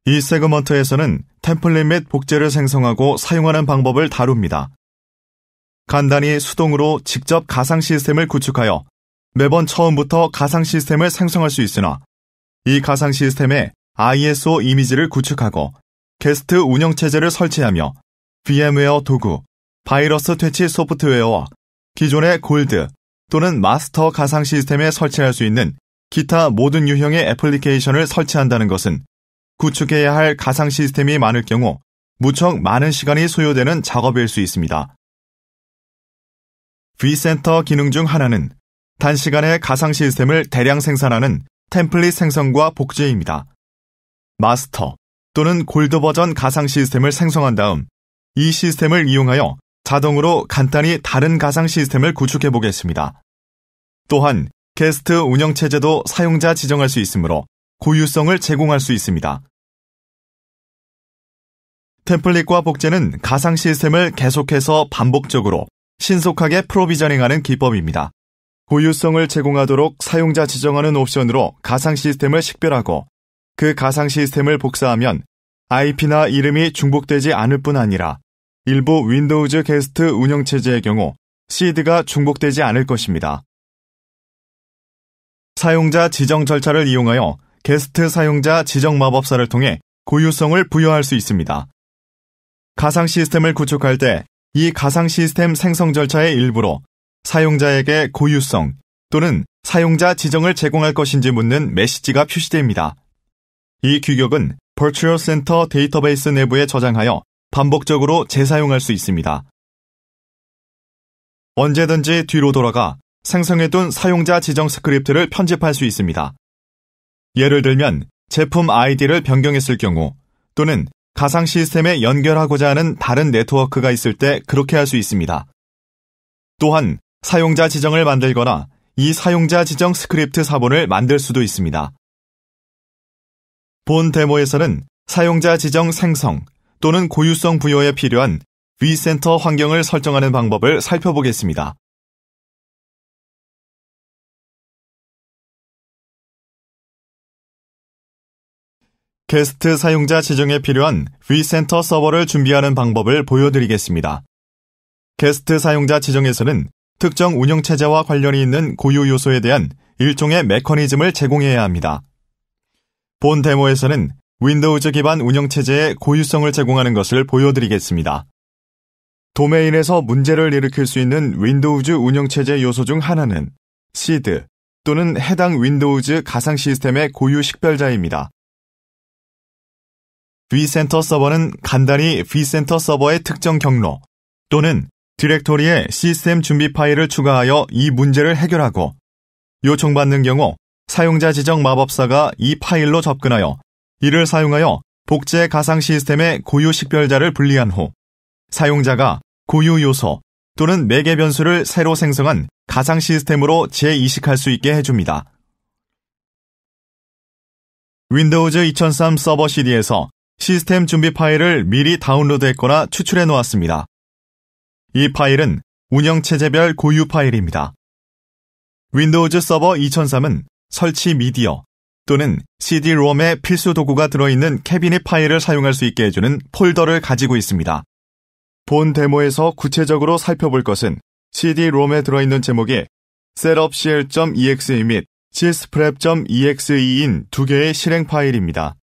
이 세그먼트에서는 템플릿 및 복제를 생성하고 사용하는 방법을 다룹니다. 간단히 수동으로 직접 가상 시스템을 구축하여 매번 처음부터 가상 시스템을 생성할 수 있으나 이 가상 시스템에 ISO 이미지를 구축하고 게스트 운영체제를 설치하며 VM웨어 도구, 바이러스 퇴치 소프트웨어와 기존의 골드 또는 마스터 가상 시스템에 설치할 수 있는 기타 모든 유형의 애플리케이션을 설치한다는 것은 구축해야 할 가상 시스템이 많을 경우 무척 많은 시간이 소요되는 작업일 수 있습니다. vCenter 기능 중 하나는 단시간에 가상 시스템을 대량 생산하는 템플릿 생성과 복제입니다. 마스터 또는 골드 버전 가상 시스템을 생성한 다음 이 시스템을 이용하여 자동으로 간단히 다른 가상 시스템을 구축해 보겠습니다. 또한 게스트 운영체제도 사용자 지정할 수 있으므로 고유성을 제공할 수 있습니다. 템플릿과 복제는 가상 시스템을 계속해서 반복적으로 신속하게 프로비저닝하는 기법입니다. 고유성을 제공하도록 사용자 지정하는 옵션으로 가상 시스템을 식별하고 그 가상 시스템을 복사하면 IP나 이름이 중복되지 않을 뿐 아니라 일부 윈도우즈 게스트 운영체제의 경우 시드가 중복되지 않을 것입니다. 사용자 지정 절차를 이용하여 게스트 사용자 지정 마법사를 통해 고유성을 부여할 수 있습니다. 가상 시스템을 구축할 때 이 가상 시스템 생성 절차의 일부로 사용자에게 고유성 또는 사용자 지정을 제공할 것인지 묻는 메시지가 표시됩니다. 이 규격은 버추얼 센터 데이터베이스 내부에 저장하여 반복적으로 재사용할 수 있습니다. 언제든지 뒤로 돌아가 생성해둔 사용자 지정 스크립트를 편집할 수 있습니다. 예를 들면 제품 아이디를 변경했을 경우 또는 가상 시스템에 연결하고자 하는 다른 네트워크가 있을 때 그렇게 할 수 있습니다. 또한 사용자 지정을 만들거나 이 사용자 지정 스크립트 사본을 만들 수도 있습니다. 본 데모에서는 사용자 지정 생성 또는 고유성 부여에 필요한 vCenter 환경을 설정하는 방법을 살펴보겠습니다. 게스트 사용자 지정에 필요한 vCenter 서버를 준비하는 방법을 보여드리겠습니다. 게스트 사용자 지정에서는 특정 운영체제와 관련이 있는 고유 요소에 대한 일종의 메커니즘을 제공해야 합니다. 본 데모에서는 윈도우즈 기반 운영체제의 고유성을 제공하는 것을 보여드리겠습니다. 도메인에서 문제를 일으킬 수 있는 윈도우즈 운영체제 요소 중 하나는 시드 또는 해당 윈도우즈 가상 시스템의 고유 식별자입니다. vCenter 서버는 간단히 vCenter 서버의 특정 경로 또는 디렉토리에 시스템 준비 파일을 추가하여 이 문제를 해결하고 요청받는 경우 사용자 지정 마법사가 이 파일로 접근하여 이를 사용하여 복제 가상 시스템의 고유 식별자를 분리한 후 사용자가 고유 요소 또는 매개 변수를 새로 생성한 가상 시스템으로 재이식할 수 있게 해줍니다. 윈도우즈 2003 서버 CD에서 시스템 준비 파일을 미리 다운로드했거나 추출해 놓았습니다. 이 파일은 운영체제별 고유 파일입니다. 윈도우즈 서버 2003은 설치 미디어 또는 CD-ROM의 필수 도구가 들어있는 캐비닛 파일을 사용할 수 있게 해주는 폴더를 가지고 있습니다. 본 데모에서 구체적으로 살펴볼 것은 CD-ROM에 들어있는 제목이 setupcl.exe 및 gsprep.exe인 두 개의 실행 파일입니다.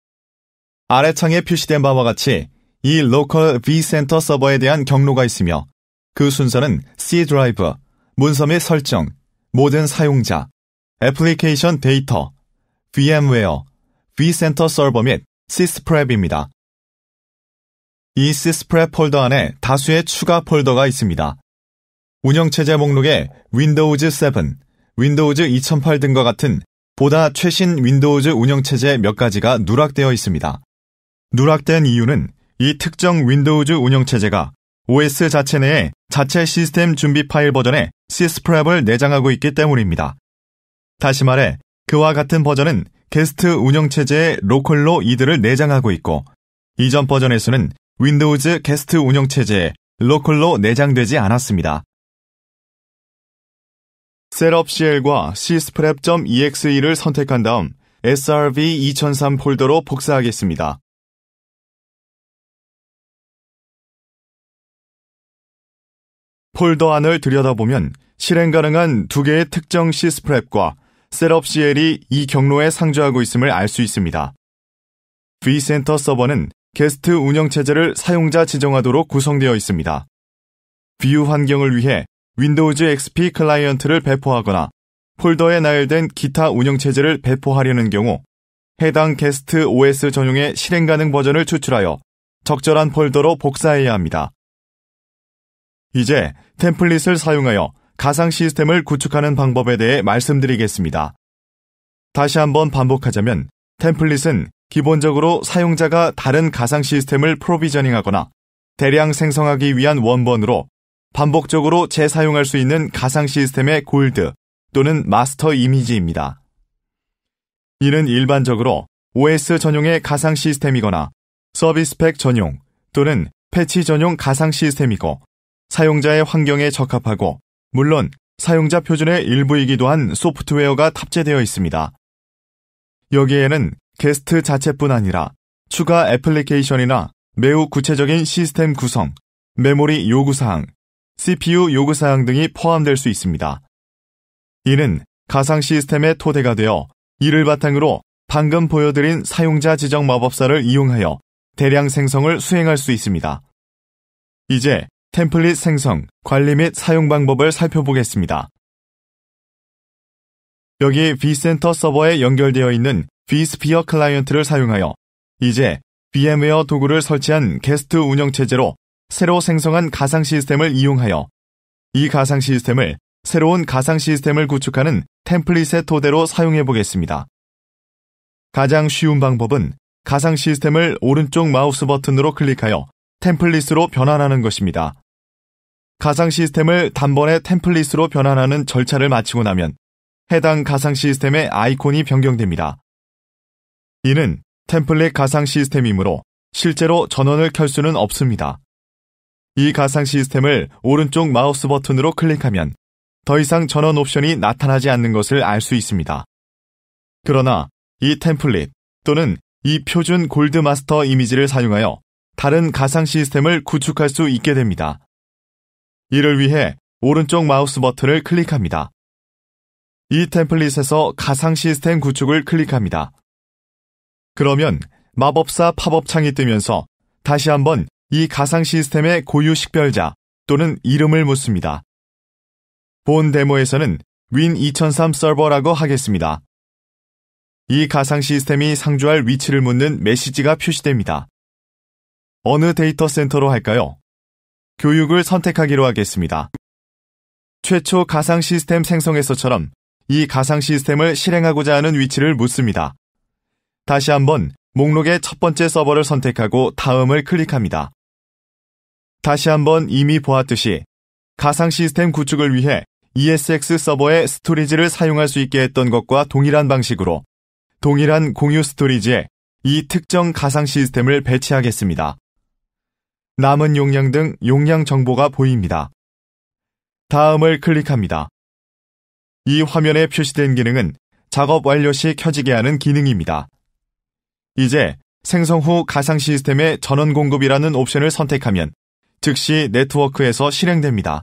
아래창에 표시된 바와 같이 이 로컬 vCenter 서버에 대한 경로가 있으며 그 순서는 C 드라이브, 문서 및 설정, 모든 사용자, 애플리케이션 데이터, VM웨어, vCenter 서버 및 sysprep입니다. 이 sysprep 폴더 안에 다수의 추가 폴더가 있습니다. 운영체제 목록에 윈도우즈 7, 윈도우즈 2008 등과 같은 보다 최신 윈도우즈 운영체제 몇 가지가 누락되어 있습니다. 누락된 이유는 이 특정 윈도우즈 운영체제가 OS 자체 내에 자체 시스템 준비 파일 버전의 sysprep을 내장하고 있기 때문입니다. 다시 말해 그와 같은 버전은 게스트 운영체제의 로컬로 이들을 내장하고 있고 이전 버전에서는 윈도우즈 게스트 운영체제에 로컬로 내장되지 않았습니다. setupcl과 sysprep.exe를 선택한 다음 srv 2003 폴더로 복사하겠습니다. 폴더 안을 들여다보면 실행 가능한 두 개의 특정 시스프랩과 셋업 CL이 이 경로에 상주하고 있음을 알 수 있습니다. vCenter 서버는 게스트 운영체제를 사용자 지정하도록 구성되어 있습니다. 뷰 환경을 위해 윈도우즈 XP 클라이언트를 배포하거나 폴더에 나열된 기타 운영체제를 배포하려는 경우 해당 게스트 OS 전용의 실행 가능 버전을 추출하여 적절한 폴더로 복사해야 합니다. 이제 템플릿을 사용하여 가상 시스템을 구축하는 방법에 대해 말씀드리겠습니다. 다시 한번 반복하자면 템플릿은 기본적으로 사용자가 다른 가상 시스템을 프로비저닝하거나 대량 생성하기 위한 원본으로 반복적으로 재사용할 수 있는 가상 시스템의 골드 또는 마스터 이미지입니다. 이는 일반적으로 OS 전용의 가상 시스템이거나 서비스팩 전용 또는 패치 전용 가상 시스템이고 사용자의 환경에 적합하고 물론 사용자 표준의 일부이기도 한 소프트웨어가 탑재되어 있습니다. 여기에는 게스트 자체뿐 아니라 추가 애플리케이션이나 매우 구체적인 시스템 구성, 메모리 요구사항, CPU 요구사항 등이 포함될 수 있습니다. 이는 가상 시스템의 토대가 되어 이를 바탕으로 방금 보여드린 사용자 지정 마법사를 이용하여 대량 생성을 수행할 수 있습니다. 이제 템플릿 생성, 관리 및 사용 방법을 살펴보겠습니다. 여기 vCenter 서버에 연결되어 있는 vSphere 클라이언트를 사용하여 이제 VMware 도구를 설치한 게스트 운영체제로 새로 생성한 가상 시스템을 이용하여 이 가상 시스템을 새로운 가상 시스템을 구축하는 템플릿의 토대로 사용해 보겠습니다. 가장 쉬운 방법은 가상 시스템을 오른쪽 마우스 버튼으로 클릭하여 템플릿으로 변환하는 것입니다. 가상 시스템을 단번에 템플릿으로 변환하는 절차를 마치고 나면 해당 가상 시스템의 아이콘이 변경됩니다. 이는 템플릿 가상 시스템이므로 실제로 전원을 켤 수는 없습니다. 이 가상 시스템을 오른쪽 마우스 버튼으로 클릭하면 더 이상 전원 옵션이 나타나지 않는 것을 알 수 있습니다. 그러나 이 템플릿 또는 이 표준 골드 마스터 이미지를 사용하여 다른 가상 시스템을 구축할 수 있게 됩니다. 이를 위해 오른쪽 마우스 버튼을 클릭합니다. 이 템플릿에서 가상 시스템 구축을 클릭합니다. 그러면 마법사 팝업 창이 뜨면서 다시 한번 이 가상 시스템의 고유 식별자 또는 이름을 묻습니다. 본 데모에서는 윈2003 서버라고 하겠습니다. 이 가상 시스템이 상주할 위치를 묻는 메시지가 표시됩니다. 어느 데이터 센터로 할까요? 교육을 선택하기로 하겠습니다. 최초 가상 시스템 생성에서처럼 이 가상 시스템을 실행하고자 하는 위치를 묻습니다. 다시 한번 목록의 첫 번째 서버를 선택하고 다음을 클릭합니다. 다시 한번 이미 보았듯이 가상 시스템 구축을 위해 ESX 서버의 스토리지를 사용할 수 있게 했던 것과 동일한 방식으로 동일한 공유 스토리지에 이 특정 가상 시스템을 배치하겠습니다. 남은 용량 등 용량 정보가 보입니다. 다음을 클릭합니다. 이 화면에 표시된 기능은 작업 완료 시 켜지게 하는 기능입니다. 이제 생성 후 가상 시스템의 전원 공급이라는 옵션을 선택하면 즉시 네트워크에서 실행됩니다.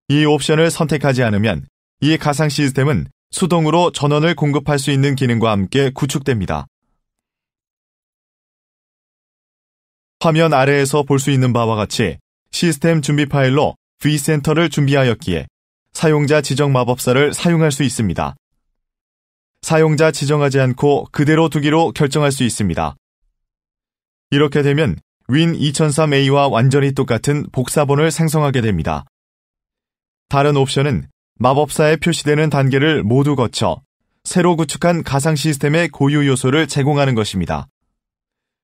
이 옵션을 선택하지 않으면 이 가상 시스템은 수동으로 전원을 공급할 수 있는 기능과 함께 구축됩니다. 화면 아래에서 볼 수 있는 바와 같이 시스템 준비 파일로 vCenter를 준비하였기에 사용자 지정 마법사를 사용할 수 있습니다. 사용자 지정하지 않고 그대로 두기로 결정할 수 있습니다. 이렇게 되면 윈2003A와 완전히 똑같은 복사본을 생성하게 됩니다. 다른 옵션은 마법사에 표시되는 단계를 모두 거쳐 새로 구축한 가상 시스템의 고유 요소를 제공하는 것입니다.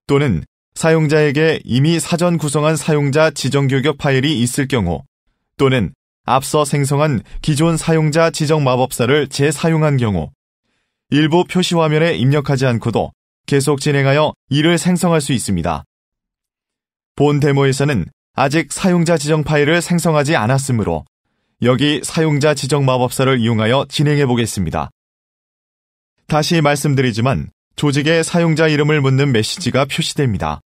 또는 사용자에게 이미 사전 구성한 사용자 지정 규격 파일이 있을 경우 또는 앞서 생성한 기존 사용자 지정 마법사를 재사용한 경우 일부 표시 화면에 입력하지 않고도 계속 진행하여 이를 생성할 수 있습니다. 본 데모에서는 아직 사용자 지정 파일을 생성하지 않았으므로 여기 사용자 지정 마법사를 이용하여 진행해 보겠습니다. 다시 말씀드리지만 조직에 사용자 이름을 묻는 메시지가 표시됩니다.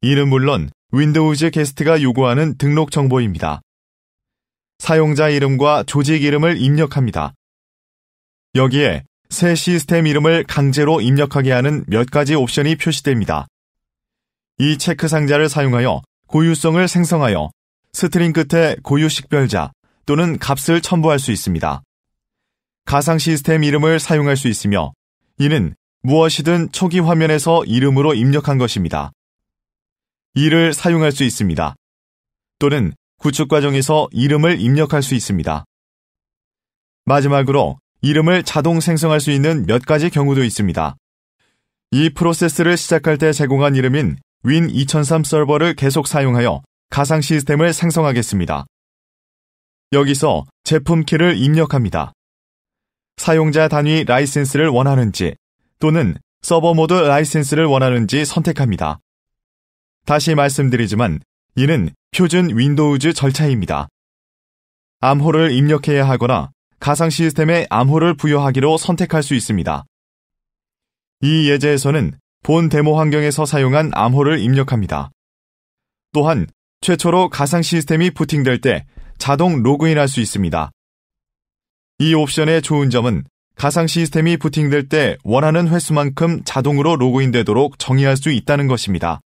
이는 물론 윈도우즈 게스트가 요구하는 등록 정보입니다. 사용자 이름과 조직 이름을 입력합니다. 여기에 새 시스템 이름을 강제로 입력하게 하는 몇 가지 옵션이 표시됩니다. 이 체크 상자를 사용하여 고유성을 생성하여 스트링 끝에 고유 식별자 또는 값을 첨부할 수 있습니다. 가상 시스템 이름을 사용할 수 있으며 이는 무엇이든 초기 화면에서 이름으로 입력한 것입니다. 이를 사용할 수 있습니다. 또는 구축 과정에서 이름을 입력할 수 있습니다. 마지막으로 이름을 자동 생성할 수 있는 몇 가지 경우도 있습니다. 이 프로세스를 시작할 때 제공한 이름인 윈 2003 서버를 계속 사용하여 가상 시스템을 생성하겠습니다. 여기서 제품 키를 입력합니다. 사용자 단위 라이센스를 원하는지 또는 서버 모드 라이센스를 원하는지 선택합니다. 다시 말씀드리지만 이는 표준 윈도우즈 절차입니다. 암호를 입력해야 하거나 가상 시스템에 암호를 부여하기로 선택할 수 있습니다. 이 예제에서는 본 데모 환경에서 사용한 암호를 입력합니다. 또한 최초로 가상 시스템이 부팅될 때 자동 로그인할 수 있습니다. 이 옵션의 좋은 점은 가상 시스템이 부팅될 때 원하는 횟수만큼 자동으로 로그인되도록 정의할 수 있다는 것입니다.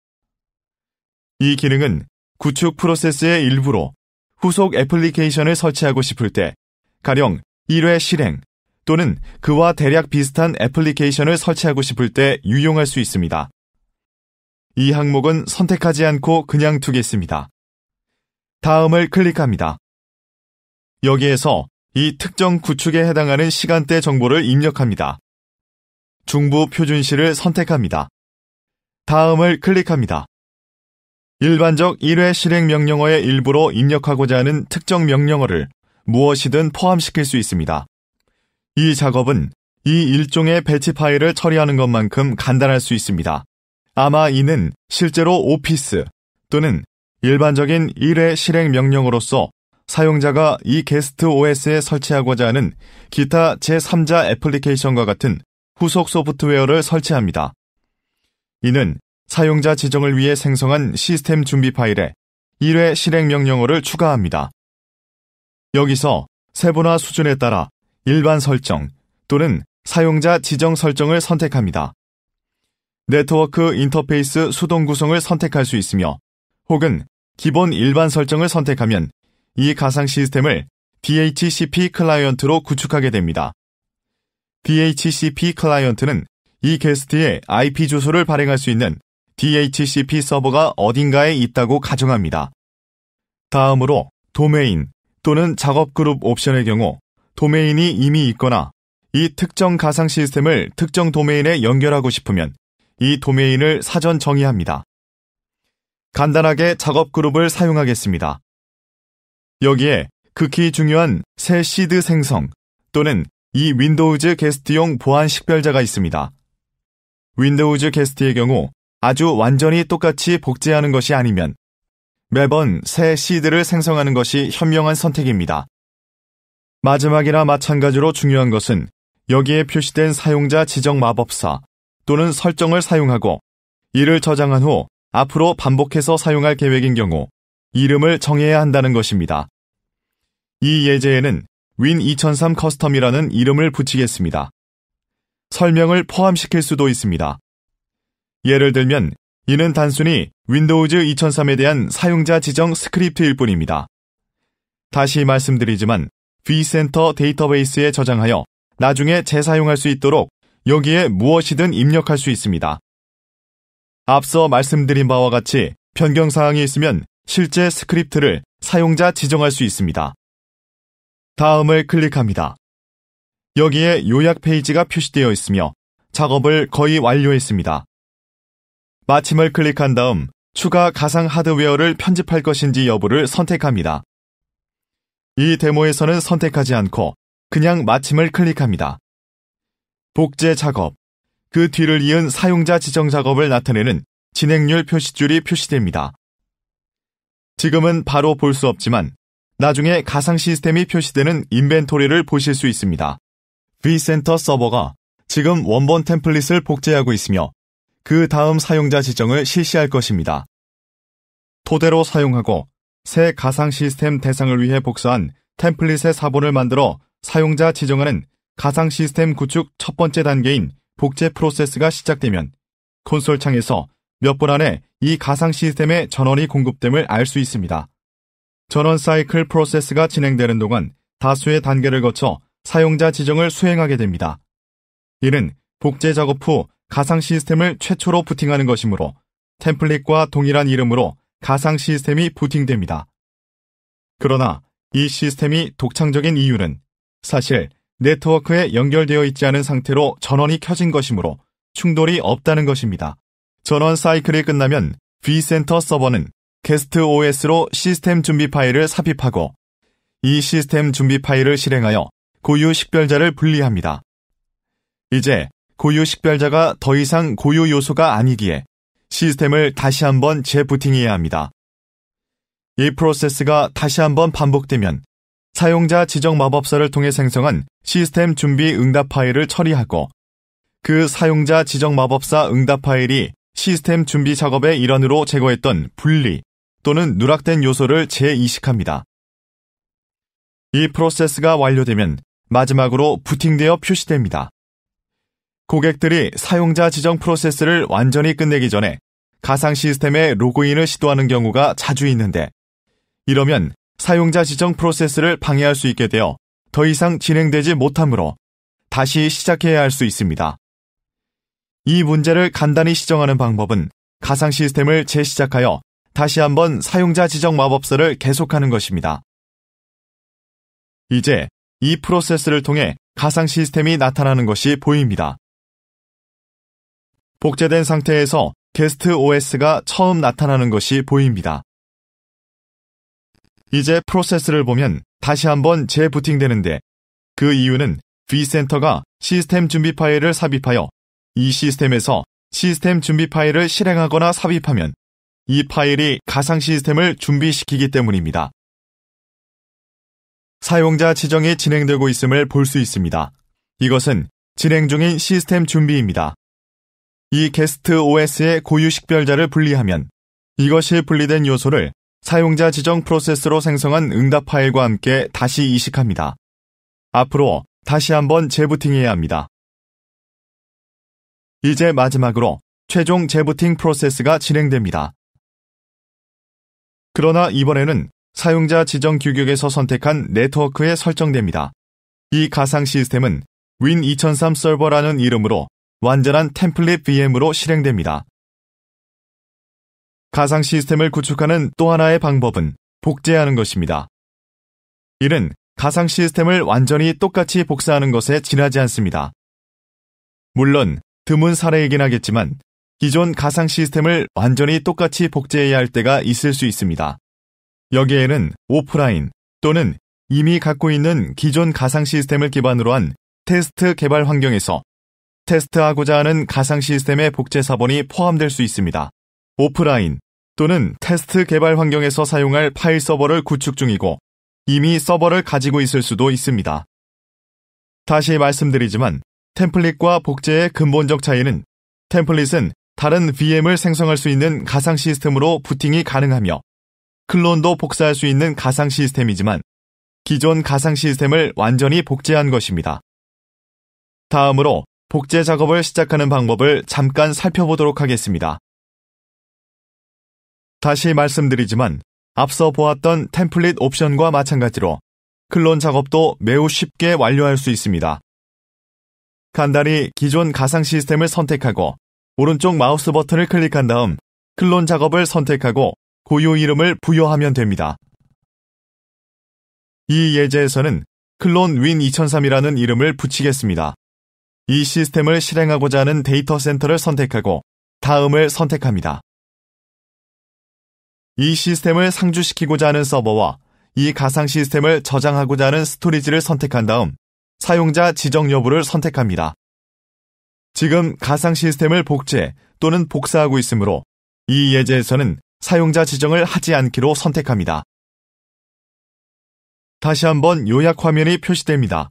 이 기능은 구축 프로세스의 일부로 후속 애플리케이션을 설치하고 싶을 때 가령 1회 실행 또는 그와 대략 비슷한 애플리케이션을 설치하고 싶을 때 유용할 수 있습니다. 이 항목은 선택하지 않고 그냥 두겠습니다. 다음을 클릭합니다. 여기에서 이 특정 구축에 해당하는 시간대 정보를 입력합니다. 중부 표준시를 선택합니다. 다음을 클릭합니다. 일반적 1회 실행 명령어의 일부로 입력하고자 하는 특정 명령어를 무엇이든 포함시킬 수 있습니다. 이 작업은 이 일종의 배치 파일을 처리하는 것만큼 간단할 수 있습니다. 아마 이는 실제로 오피스 또는 일반적인 1회 실행 명령어로서 사용자가 이 게스트 OS에 설치하고자 하는 기타 제3자 애플리케이션과 같은 후속 소프트웨어를 설치합니다. 이는 사용자 지정을 위해 생성한 시스템 준비 파일에 1회 실행 명령어를 추가합니다. 여기서 세분화 수준에 따라 일반 설정 또는 사용자 지정 설정을 선택합니다. 네트워크 인터페이스 수동 구성을 선택할 수 있으며 혹은 기본 일반 설정을 선택하면 이 가상 시스템을 DHCP 클라이언트로 구축하게 됩니다. DHCP 클라이언트는 이 게스트의 IP 주소를 발행할 수 있는 DHCP 서버가 어딘가에 있다고 가정합니다. 다음으로 도메인 또는 작업 그룹 옵션의 경우 도메인이 이미 있거나 이 특정 가상 시스템을 특정 도메인에 연결하고 싶으면 이 도메인을 사전 정의합니다. 간단하게 작업 그룹을 사용하겠습니다. 여기에 극히 중요한 새 시드 생성 또는 이 윈도우즈 게스트용 보안 식별자가 있습니다. 윈도우즈 게스트의 경우 아주 완전히 똑같이 복제하는 것이 아니면 매번 새 시드를 생성하는 것이 현명한 선택입니다. 마지막이나 마찬가지로 중요한 것은 여기에 표시된 사용자 지정 마법사 또는 설정을 사용하고 이를 저장한 후 앞으로 반복해서 사용할 계획인 경우 이름을 정해야 한다는 것입니다. 이 예제에는 윈 2003 커스텀이라는 이름을 붙이겠습니다. 설명을 포함시킬 수도 있습니다. 예를 들면 이는 단순히 윈도우즈 2003에 대한 사용자 지정 스크립트일 뿐입니다. 다시 말씀드리지만 vCenter 데이터베이스에 저장하여 나중에 재사용할 수 있도록 여기에 무엇이든 입력할 수 있습니다. 앞서 말씀드린 바와 같이 변경사항이 있으면 실제 스크립트를 사용자 지정할 수 있습니다. 다음을 클릭합니다. 여기에 요약 페이지가 표시되어 있으며 작업을 거의 완료했습니다. 마침을 클릭한 다음 추가 가상 하드웨어를 편집할 것인지 여부를 선택합니다. 이 데모에서는 선택하지 않고 그냥 마침을 클릭합니다. 복제 작업, 그 뒤를 이은 사용자 지정 작업을 나타내는 진행률 표시줄이 표시됩니다. 지금은 바로 볼 수 없지만 나중에 가상 시스템이 표시되는 인벤토리를 보실 수 있습니다. vCenter 서버가 지금 원본 템플릿을 복제하고 있으며 그 다음 사용자 지정을 실시할 것입니다. 토대로 사용하고 새 가상 시스템 대상을 위해 복사한 템플릿의 사본을 만들어 사용자 지정하는 가상 시스템 구축 첫 번째 단계인 복제 프로세스가 시작되면 콘솔 창에서 몇 분 안에 이 가상 시스템의 전원이 공급됨을 알 수 있습니다. 전원 사이클 프로세스가 진행되는 동안 다수의 단계를 거쳐 사용자 지정을 수행하게 됩니다. 이는 복제 작업 후 가상 시스템을 최초로 부팅하는 것이므로 템플릿과 동일한 이름으로 가상 시스템이 부팅됩니다. 그러나 이 시스템이 독창적인 이유는 사실 네트워크에 연결되어 있지 않은 상태로 전원이 켜진 것이므로 충돌이 없다는 것입니다. 전원 사이클이 끝나면 vCenter 서버는 게스트 OS로 시스템 준비 파일을 삽입하고 이 시스템 준비 파일을 실행하여 고유 식별자를 분리합니다. 이제 고유 식별자가 더 이상 고유 요소가 아니기에 시스템을 다시 한번 재부팅해야 합니다. 이 프로세스가 다시 한번 반복되면 사용자 지정 마법사를 통해 생성한 시스템 준비 응답 파일을 처리하고 그 사용자 지정 마법사 응답 파일이 시스템 준비 작업의 일환으로 제거했던 분리 또는 누락된 요소를 재이식합니다. 이 프로세스가 완료되면 마지막으로 부팅되어 표시됩니다. 고객들이 사용자 지정 프로세스를 완전히 끝내기 전에 가상 시스템에 로그인을 시도하는 경우가 자주 있는데 이러면 사용자 지정 프로세스를 방해할 수 있게 되어 더 이상 진행되지 못하므로 다시 시작해야 할 수 있습니다. 이 문제를 간단히 시정하는 방법은 가상 시스템을 재시작하여 다시 한번 사용자 지정 마법사를 계속하는 것입니다. 이제 이 프로세스를 통해 가상 시스템이 나타나는 것이 보입니다. 복제된 상태에서 게스트 OS가 처음 나타나는 것이 보입니다. 이제 프로세스를 보면 다시 한번 재부팅되는데 그 이유는 vCenter가 시스템 준비 파일을 삽입하여 이 시스템에서 시스템 준비 파일을 실행하거나 삽입하면 이 파일이 가상 시스템을 준비시키기 때문입니다. 사용자 지정이 진행되고 있음을 볼 수 있습니다. 이것은 진행 중인 시스템 준비입니다. 이 게스트 OS의 고유 식별자를 분리하면 이것이 분리된 요소를 사용자 지정 프로세스로 생성한 응답 파일과 함께 다시 이식합니다. 앞으로 다시 한번 재부팅해야 합니다. 이제 마지막으로 최종 재부팅 프로세스가 진행됩니다. 그러나 이번에는 사용자 지정 규격에서 선택한 네트워크에 설정됩니다. 이 가상 시스템은 Win2003 서버라는 이름으로 완전한 템플릿 VM으로 실행됩니다. 가상 시스템을 구축하는 또 하나의 방법은 복제하는 것입니다. 이는 가상 시스템을 완전히 똑같이 복사하는 것에 지나지 않습니다. 물론 드문 사례이긴 하겠지만 기존 가상 시스템을 완전히 똑같이 복제해야 할 때가 있을 수 있습니다. 여기에는 오프라인 또는 이미 갖고 있는 기존 가상 시스템을 기반으로 한 테스트 개발 환경에서 테스트하고자 하는 가상 시스템의 복제 사본이 포함될 수 있습니다. 오프라인 또는 테스트 개발 환경에서 사용할 파일 서버를 구축 중이고 이미 서버를 가지고 있을 수도 있습니다. 다시 말씀드리지만 템플릿과 복제의 근본적 차이는 템플릿은 다른 VM을 생성할 수 있는 가상 시스템으로 부팅이 가능하며 클론도 복사할 수 있는 가상 시스템이지만 기존 가상 시스템을 완전히 복제한 것입니다. 다음으로 복제 작업을 시작하는 방법을 잠깐 살펴보도록 하겠습니다. 다시 말씀드리지만 앞서 보았던 템플릿 옵션과 마찬가지로 클론 작업도 매우 쉽게 완료할 수 있습니다. 간단히 기존 가상 시스템을 선택하고 오른쪽 마우스 버튼을 클릭한 다음 클론 작업을 선택하고 고유 이름을 부여하면 됩니다. 이 예제에서는 클론 Win2003이라는 이름을 붙이겠습니다. 이 시스템을 실행하고자 하는 데이터 센터를 선택하고 다음을 선택합니다. 이 시스템을 상주시키고자 하는 서버와 이 가상 시스템을 저장하고자 하는 스토리지를 선택한 다음 사용자 지정 여부를 선택합니다. 지금 가상 시스템을 복제 또는 복사하고 있으므로 이 예제에서는 사용자 지정을 하지 않기로 선택합니다. 다시 한번 요약 화면이 표시됩니다.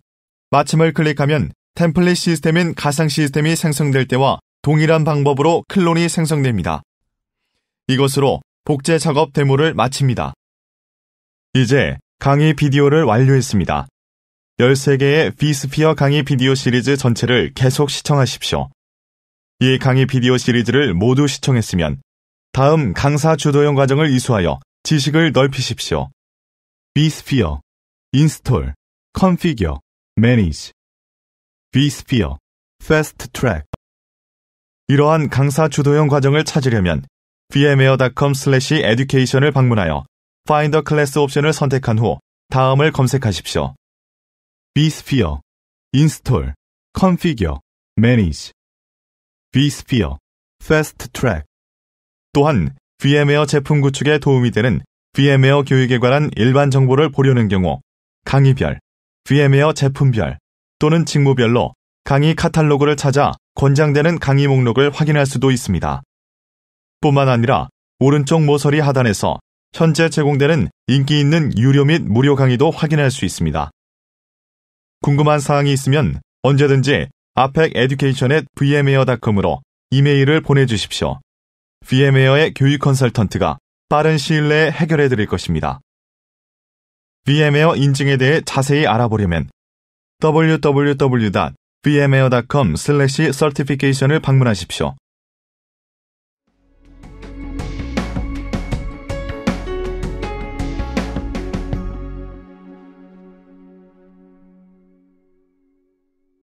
마침을 클릭하면 템플릿 시스템인 가상 시스템이 생성될 때와 동일한 방법으로 클론이 생성됩니다. 이것으로 복제 작업 데모를 마칩니다. 이제 강의 비디오를 완료했습니다. 13개의 vSphere 강의 비디오 시리즈 전체를 계속 시청하십시오. 이 강의 비디오 시리즈를 모두 시청했으면 다음 강사 주도형 과정을 이수하여 지식을 넓히십시오. vSphere, Install, Configure, Manage. vSphere, Fast Track. 이러한 강사 주도형 과정을 찾으려면 vmware.com/education을 방문하여 Find a Class 옵션을 선택한 후 다음을 검색하십시오. vSphere, Install, Configure, Manage. vSphere, Fast Track. 또한 VMware 제품 구축에 도움이 되는 VMware 교육에 관한 일반 정보를 보려는 경우 강의별, VMware 제품별 또는 직무별로 강의 카탈로그를 찾아 권장되는 강의 목록을 확인할 수도 있습니다. 뿐만 아니라 오른쪽 모서리 하단에서 현재 제공되는 인기 있는 유료 및 무료 강의도 확인할 수 있습니다. 궁금한 사항이 있으면 언제든지 apeceducation@vmware.com으로 이메일을 보내주십시오. VMware의 교육 컨설턴트가 빠른 시일 내에 해결해 드릴 것입니다. VMware 인증에 대해 자세히 알아보려면 www.vmware.com/certification을 방문하십시오.